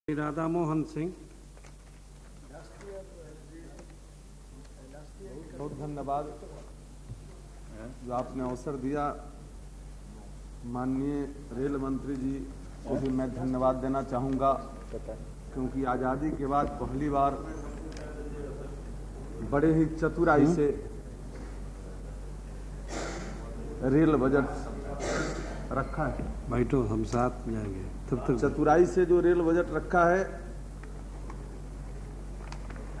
राधा मोहन सिंह। बहुत धन्यवाद जो आपने अवसर दिया। माननीय रेल मंत्री जी को भी मैं धन्यवाद देना चाहूँगा, क्योंकि आज़ादी के बाद पहली बार बड़े ही चतुराई से रेल बजट रखा है। बैठो, हम साथ में जाएंगे तब तक। चतुराई से जो रेल बजट रखा है,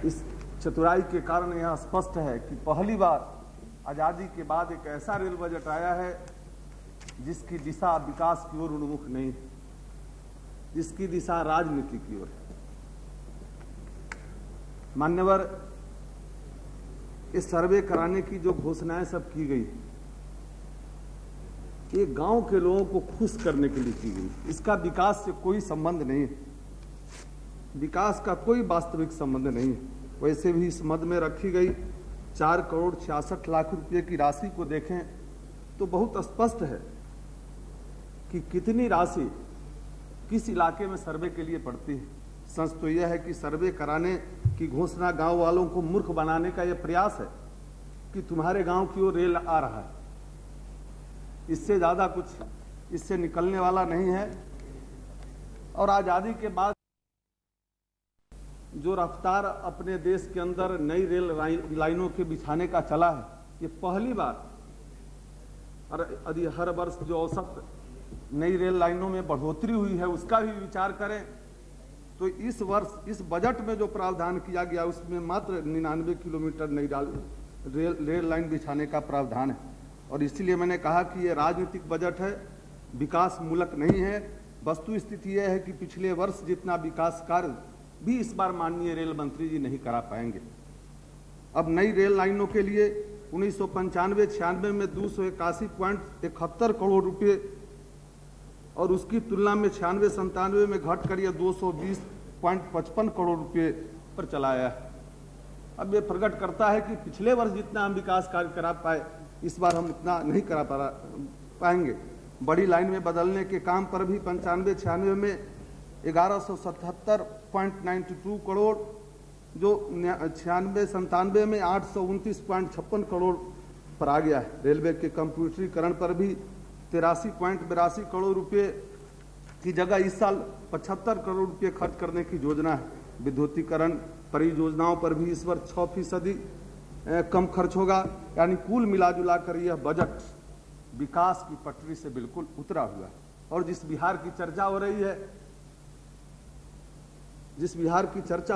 इस चतुराई के कारण यह स्पष्ट है कि पहली बार आजादी के बाद एक ऐसा रेल बजट आया है जिसकी दिशा विकास की ओर उन्मुख नहीं, जिसकी दिशा राजनीति की ओर है। मान्यवर, इस सर्वे कराने की जो घोषणाएं सब की गई, ये गांव के लोगों को खुश करने के लिए की गई। इसका विकास से कोई संबंध नहीं है, विकास का कोई वास्तविक संबंध नहीं है। वैसे भी इस मद में रखी गई 4,66,00,000 रुपए की राशि को देखें तो बहुत स्पष्ट है कि कितनी राशि किस इलाके में सर्वे के लिए पड़ती है। सच तो यह है कि सर्वे कराने की घोषणा गांव वालों को मूर्ख बनाने का यह प्रयास है कि तुम्हारे गांव की ओर रेल आ रहा है। इससे ज्यादा कुछ इससे निकलने वाला नहीं है। और आजादी के बाद जो रफ्तार अपने देश के अंदर नई रेल लाइनों के बिछाने का चला है, ये पहली बार। और यदि हर वर्ष जो औसत नई रेल लाइनों में बढ़ोतरी हुई है उसका भी विचार करें तो इस वर्ष इस बजट में जो प्रावधान किया गया उसमें मात्र 99 किलोमीटर नई रेल लाइन बिछाने का प्रावधान है। और इसलिए मैंने कहा कि ये राजनीतिक बजट है, विकास मूलक नहीं है। वस्तु स्थिति यह है कि पिछले वर्ष जितना विकास कार्य भी इस बार माननीय रेल मंत्री जी नहीं करा पाएंगे। अब नई रेल लाइनों के लिए 1995-96 में 281.71 करोड़ रुपए और उसकी तुलना में 96-97 में घट कर यह 220.55 करोड़ रुपए पर चलाया है। अब ये प्रकट करता है कि पिछले वर्ष जितना हम विकास कार्य करा पाए, इस बार हम इतना नहीं करा पाएंगे। बड़ी लाइन में बदलने के काम पर भी 95-96 में 1177.92 करोड़, जो 96-97 में 829.56 करोड़ पर आ गया है। रेलवे के कंप्यूटरीकरण पर भी 83.82 करोड़ रुपए की जगह इस साल 75 करोड़ रुपए खर्च करने की योजना है। विद्युतीकरण परियोजनाओं पर भी इस वर्ष 6% कम खर्च होगा। यानी कुल मिलाजुला कर यह बजट विकास की पटरी से बिल्कुल उतरा हुआ है। और जिस बिहार की चर्चा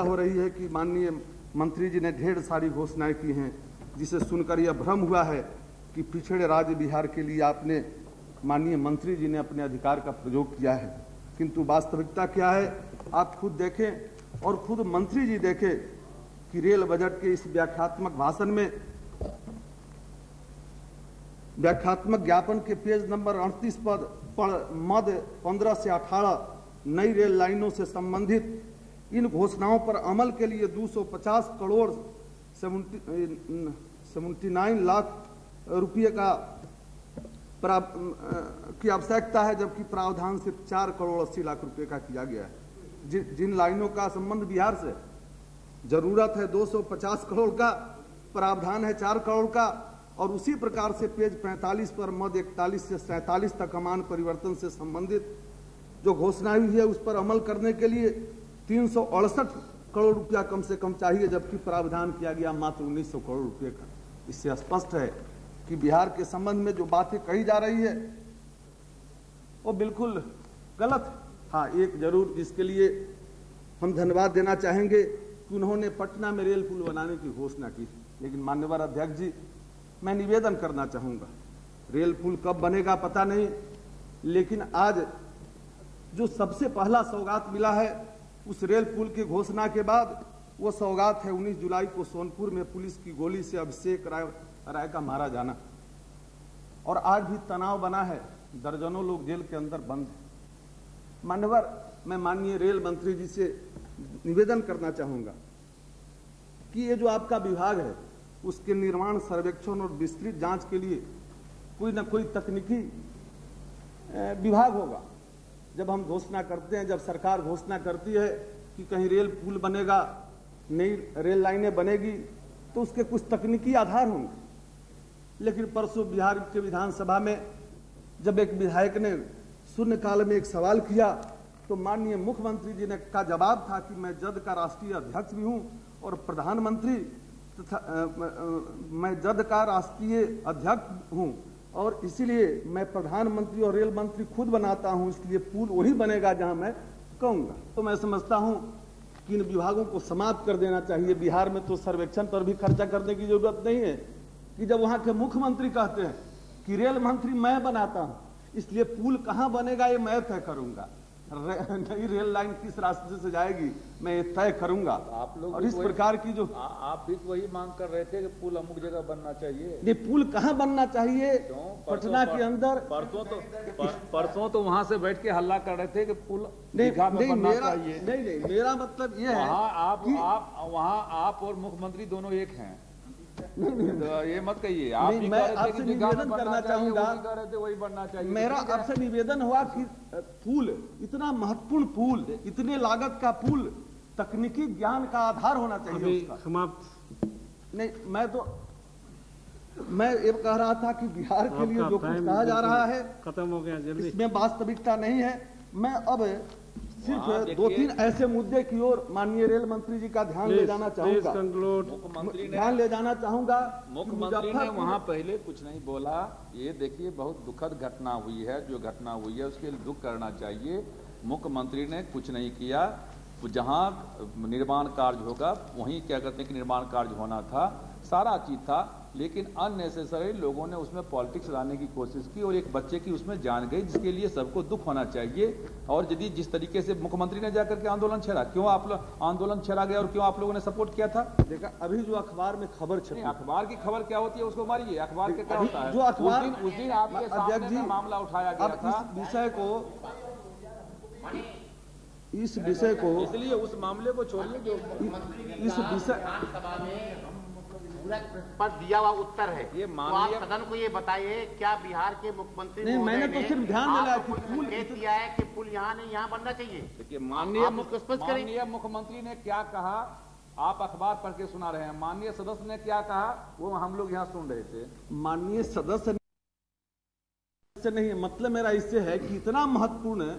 हो रही है कि माननीय मंत्री जी ने ढेर सारी घोषणाएं की हैं, जिसे सुनकर यह भ्रम हुआ है कि पिछड़े राज्य बिहार के लिए आपने माननीय मंत्री जी ने अपने अधिकार का प्रयोग किया है। किंतु वास्तविकता क्या है, आप खुद देखें और खुद मंत्री जी देखें कि रेल बजट के इस व्याख्यात्मक भाषण में, व्याख्यात्मक ज्ञापन के पेज नंबर 38 पर मद 15 से 18 नई रेल लाइनों से संबंधित इन घोषणाओं पर अमल के लिए 250 करोड़ 79 लाख रुपये की आवश्यकता है, जबकि प्रावधान से 4 करोड़ 80 लाख रुपए का किया गया है। जिन लाइनों का संबंध बिहार से जरूरत है 250 करोड़ का, प्रावधान है 4 करोड़ का। और उसी प्रकार से पेज 45 पर मद 41 से 47 तक अमान परिवर्तन से संबंधित जो घोषणा हुई है उस पर अमल करने के लिए 368 करोड़ रुपया कम से कम चाहिए, जबकि प्रावधान किया गया मात्र 1900 करोड़ रुपये का। इससे स्पष्ट है कि बिहार के संबंध में जो बातें कही जा रही है वो बिल्कुल गलत है। हाँ, एक जरूर जिसके लिए हम धन्यवाद देना चाहेंगे कि उन्होंने पटना में रेल पुल बनाने की घोषणा की। लेकिन माननीय अध्यक्ष जी, मैं निवेदन करना चाहूँगा, रेल पुल कब बनेगा पता नहीं, लेकिन आज जो सबसे पहला सौगात मिला है उस रेल पुल की घोषणा के बाद, वो सौगात है 19 जुलाई को सोनपुर में पुलिस की गोली से अभिषेक राय का मारा जाना। और आज भी तनाव बना है, दर्जनों लोग जेल के अंदर बंद हैं। मान्यवर, मैं माननीय रेल मंत्री जी से निवेदन करना चाहूंगा कि ये जो आपका विभाग है उसके निर्माण, सर्वेक्षण और विस्तृत जांच के लिए कोई न कोई तकनीकी विभाग होगा। जब हम घोषणा करते हैं, जब सरकार घोषणा करती है कि कहीं रेल पुल बनेगा, नई रेल लाइनें बनेगी, तो उसके कुछ तकनीकी आधार होंगे। लेकिन परसों बिहार के विधानसभा में जब एक विधायक ने शून्यकाल में एक सवाल किया, तो माननीय मुख्यमंत्री जी ने का जवाब था कि मैं जद का राष्ट्रीय अध्यक्ष भी हूं और प्रधानमंत्री तथा मैं जद का राष्ट्रीय अध्यक्ष हूं और इसीलिए मैं प्रधानमंत्री और रेल मंत्री खुद बनाता हूं, इसलिए पुल वही बनेगा जहां मैं कहूंगा। तो मैं समझता हूं कि इन विभागों को समाप्त कर देना चाहिए। बिहार में तो सर्वेक्षण पर भी खर्चा करने की जरूरत नहीं है कि जब वहां के मुख्यमंत्री कहते हैं कि रेल मंत्री मैं बनाता हूं, इसलिए पुल कहां बनेगा ये मैं तय करूंगा, नई रेल लाइन किस रास्ते से जाएगी मैं ये तय करूंगा। आप लोग और इस प्रकार की जो आप भी वही मांग कर रहे थे कि पुल अमुक जगह बनना चाहिए। ये पुल कहां बनना चाहिए? पटना के अंदर। परसों तो वहां से बैठ के हल्ला कर रहे थे कि पुल दीघा में बनना चाहिए। नहीं, मेरा मतलब ये है वहाँ आप और मुख्यमंत्री दोनों एक हैं। तो ये मत कहिए। आप मैं आपसे निवेदन करना चाहूंगा, वही बनना चाहिए। मेरा आपसे निवेदन हुआ कि पुल, इतना महत्वपूर्ण पुल, इतने लागत का पुल, तकनीकी ज्ञान का आधार होना चाहिए उसका। समाप्त नहीं, मैं ये कह रहा था कि बिहार के लिए जो कुछ कहा जा रहा है खत्म हो गया, जल्दी इसमें वास्तविकता नहीं है। मैं अब सिर्फ 2-3 ऐसे मुद्दे की ओर माननीय रेल मंत्री जी का ध्यान ले जाना चाहूंगा। ध्यान ले जाना चाहूंगा। मुख्यमंत्री ने वहां पहले कुछ नहीं बोला। ये देखिए बहुत दुखद घटना हुई है, जो घटना हुई है उसके लिए दुख करना चाहिए। मुख्यमंत्री ने कुछ नहीं किया। जहां निर्माण कार्य होगा वहीं क्या कहते हैं कि निर्माण कार्य होना था, सारा चीज था, लेकिन अननेसेसरी लोगों ने उसमें पॉलिटिक्स लाने की कोशिश की और एक बच्चे की उसमें जान गई, जिसके लिए सबको दुख होना चाहिए। और यदि जिस तरीके से मुख्यमंत्री ने जाकर के आंदोलन छेड़ा, क्यों आप लोग आंदोलन छेड़ा गया और क्यों आप लोगों ने सपोर्ट किया था? देखा अभी जो अखबार में खबर छपी, अखबार की खबर क्या होती है उसको मारिए। अखबार के क्या होता है? जो अखबार उस दिन आपके सामने मामला उठाया गया था। इस विषय को इसलिए उस मामले को छोड़िए। जो इस विषय पर दिया हुआ उत्तर है, ये तो आप सदन को ये बताइए, क्या बिहार के मुख्यमंत्री नहीं, मैंने तो सिर्फ ध्यान दिलाया कि पुल किया है कि पुल यहाँ नहीं यहाँ बनना चाहिए। देखिए माननीय मुख्यमंत्री ने क्या कहा आप अखबार पढ़ के सुना रहे हैं, माननीय सदस्य ने क्या कहा वो हम लोग यहाँ सुन रहे थे। माननीय सदस्य नहीं, मतलब मेरा इससे है कि इतना महत्वपूर्ण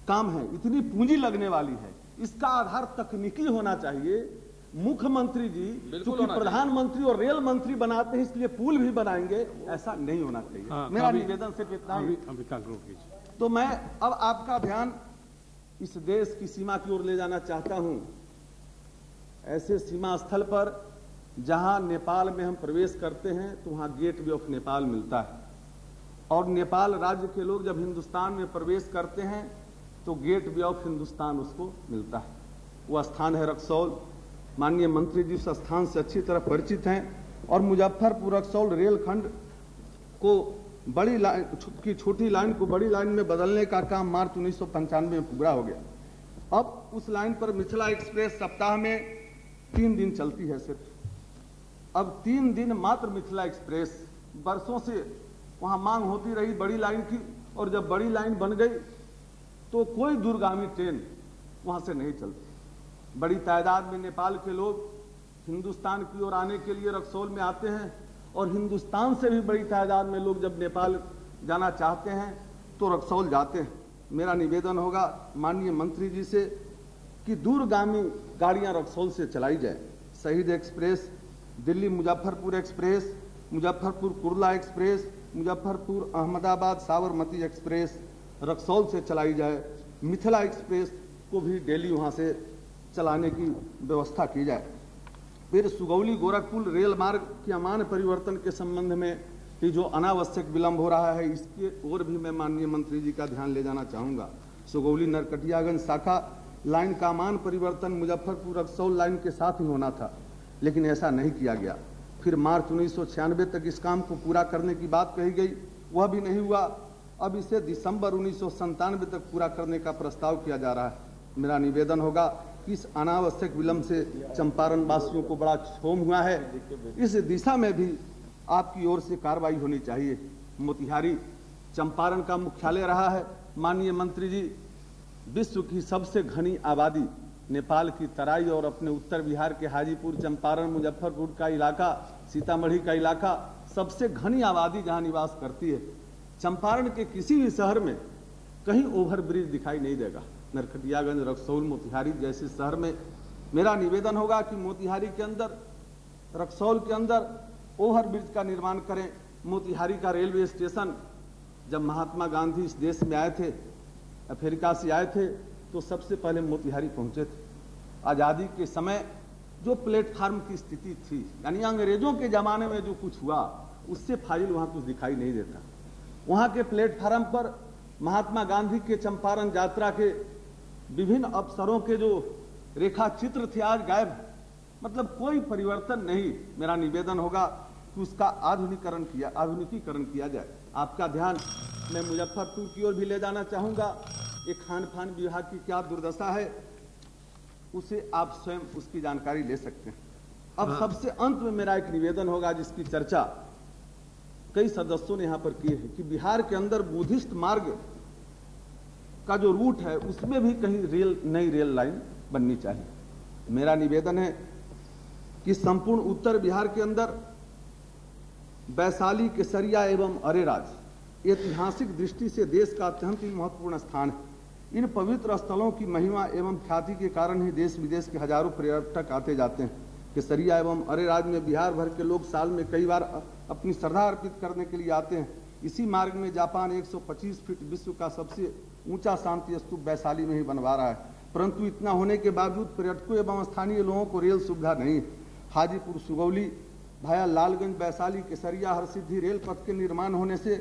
काम है, इतनी पूंजी लगने वाली है, इसका आधार तकनीकी होना चाहिए। मुख्यमंत्री जी क्योंकि प्रधानमंत्री और रेल मंत्री बनाते हैं इसलिए पुल भी बनाएंगे, ऐसा नहीं होना चाहिए। मेरा निवेदन सिर्फ इतना ही। तो मैं अब आपका ध्यान इस देश की सीमा की ओर ले जाना चाहता हूं, ऐसे सीमा स्थल पर जहां नेपाल में हम प्रवेश करते हैं तो वहां गेट वे ऑफ नेपाल मिलता है, और नेपाल राज्य के लोग जब हिंदुस्तान में प्रवेश करते हैं तो गेट वे ऑफ हिंदुस्तान उसको मिलता है। वह स्थान है रक्सौल। माननीय मंत्री जी उस स्थान से अच्छी तरह परिचित हैं, और मुजफ्फरपुर रक्सौल रेलखंड को बड़ी लाइन की छोटी लाइन को बड़ी लाइन में बदलने का काम मार्च 1995 में पूरा हो गया। अब उस लाइन पर मिथिला एक्सप्रेस सप्ताह में 3 दिन चलती है सिर्फ। अब 3 दिन मात्र मिथिला एक्सप्रेस, वर्षों से वहां मांग होती रही बड़ी लाइन की, और जब बड़ी लाइन बन गई तो कोई दूरगामी ट्रेन वहां से नहीं चलती। बड़ी तादाद में नेपाल के लोग हिंदुस्तान की ओर आने के लिए रक्सौल में आते हैं, और हिंदुस्तान से भी बड़ी तादाद में लोग जब नेपाल जाना चाहते हैं तो रक्सौल जाते हैं। मेरा निवेदन होगा माननीय मंत्री जी से कि दूरगामी गाड़ियां रक्सौल से चलाई जाए। शहीद express, Delhi Muzaffarpur express, Muzaffarpur Kurla express, Muzaffarpur Ahmedabad Sabarmati express Raxaul से चलाई जाए। मिथिला एक्सप्रेस को भी डेली वहां से चलाने की व्यवस्था की जाए। फिर सुगौली गोरखपुर रेल मार्ग के अमान्य परिवर्तन के संबंध में कि जो अनावश्यक विलंब हो रहा है, इसके ओर भी मैं माननीय मंत्री जी का ध्यान ले जाना चाहूंगा। सुगौली नरकटियागंज शाखा लाइन का अमान्य परिवर्तन मुजफ्फरपुर रक्सौल लाइन के साथ ही होना था, लेकिन ऐसा नहीं किया गया। फिर मार्च 1996 तक इस काम को पूरा करने की बात कही गई, वह भी नहीं हुआ। अब इसे दिसंबर 1997 तक पूरा करने का प्रस्ताव किया जा रहा है। मेरा निवेदन होगा कि इस अनावश्यक विलंब से चंपारण वासियों को बड़ा क्षोभ हुआ है। इस दिशा में भी आपकी ओर से कार्रवाई होनी चाहिए। मोतिहारी चंपारण का मुख्यालय रहा है। माननीय मंत्री जी विश्व की सबसे घनी आबादी नेपाल की तराई और अपने उत्तर बिहार के हाजीपुर, चंपारण, मुजफ्फरपुर का इलाका, सीतामढ़ी का इलाका सबसे घनी आबादी जहां निवास करती है। चंपारण के किसी भी शहर में कहीं ओवरब्रिज दिखाई नहीं देगा। नरकटियागंज, रक्सौल, मोतिहारी जैसे शहर में मेरा निवेदन होगा कि मोतिहारी के अंदर, रक्सौल के अंदर ओवरब्रिज का निर्माण करें। मोतिहारी का रेलवे स्टेशन, जब महात्मा गांधी इस देश में आए थे, अफ्रीका से आए थे, तो सबसे पहले मोतिहारी पहुंचे थे। आज़ादी के समय जो प्लेटफार्म की स्थिति थी, यानी अंग्रेजों के जमाने में जो कुछ हुआ, उससे फाजिल वहां कुछ दिखाई नहीं देता। वहां के प्लेटफार्म पर महात्मा गांधी के चंपारण यात्रा के विभिन्न अवसरों के जो रेखा चित्र थे आज गायब है। मतलब कोई परिवर्तन नहीं। मेरा निवेदन होगा कि उसका आधुनिकीकरण किया जाए। आपका ध्यान मैं मुजफ्फरपुर की ओर भी ले जाना चाहूंगा। एक खान पान विभाग की क्या दुर्दशा है, उसे आप स्वयं उसकी जानकारी ले सकते हैं। अब सबसे अंत में मेरा एक निवेदन होगा, जिसकी चर्चा कई सदस्यों ने यहां पर की है, कि बिहार के अंदर बुद्धिस्ट मार्ग का जो रूट है, उसमें भी कहीं नई रेल लाइन बननी चाहिए। मेरा निवेदन है कि संपूर्ण उत्तर बिहार के अंदर वैशाली, केसरिया एवं अरेराज ऐतिहासिक दृष्टि से देश का अत्यंत ही महत्वपूर्ण स्थान है। इन पवित्र स्थलों की महिमा एवं ख्याति के कारण ही देश विदेश के हजारों पर्यटक आते जाते हैं। केसरिया एवं अरेराज में बिहार भर के लोग साल में कई बार अपनी श्रद्धा अर्पित करने के लिए आते हैं। इसी मार्ग में जापान 125 फीट विश्व का सबसे ऊंचा शांति स्तूप वैशाली में ही बनवा रहा है। परंतु इतना होने के बावजूद पर्यटकों एवं स्थानीय लोगों को रेल सुविधा नहीं। हाजीपुर, सुगौली, भाया लालगंज, वैशाली, केसरिया, हरसिद्धि रेल पथ के निर्माण होने से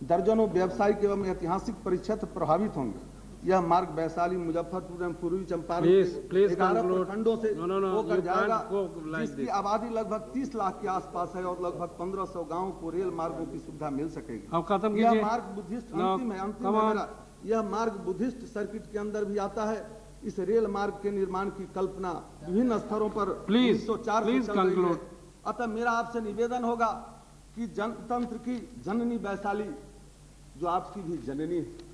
दर्जनों व्यावसायिक एवं ऐतिहासिक परिक्षेत्र प्रभावित होंगे। यह मार्ग वैशाली, मुजफ्फरपुर एवं पूर्वी चंपारण के 11 प्रखंडों से होकर जाएगा, जिसकी आबादी लगभग 30 लाख के आसपास है और लगभग 1500 गांवों को रेल मार्गों की सुविधा मिल सकेगी। यह मार्ग बुद्धिस्ट अंतिम है। यह मार्ग बुद्धिस्ट सर्किट के अंदर भी आता है। इस रेल मार्ग के निर्माण की कल्पना विभिन्न स्तरों पर 1904 से चल रही है। अतः मेरा आपसे निवेदन होगा कि जनतंत्र की जननी वैशाली, जो आपकी भी जननी है,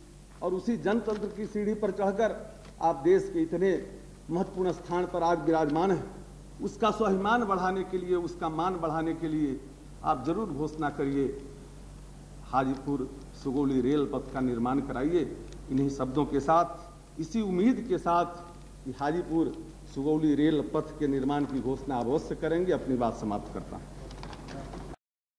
और उसी जनतंत्र की सीढ़ी पर चढ़कर आप देश के इतने महत्वपूर्ण स्थान पर आज विराजमान हैं, उसका स्वाभिमान बढ़ाने के लिए, उसका मान बढ़ाने के लिए आप जरूर घोषणा करिए, हाजीपुर सुगौली रेल पथ का निर्माण कराइए। इन्हीं शब्दों के साथ, इसी उम्मीद के साथ कि हाजीपुर सुगौली रेल पथ के निर्माण की घोषणा अवश्य करेंगे, अपनी बात समाप्त करता हूं।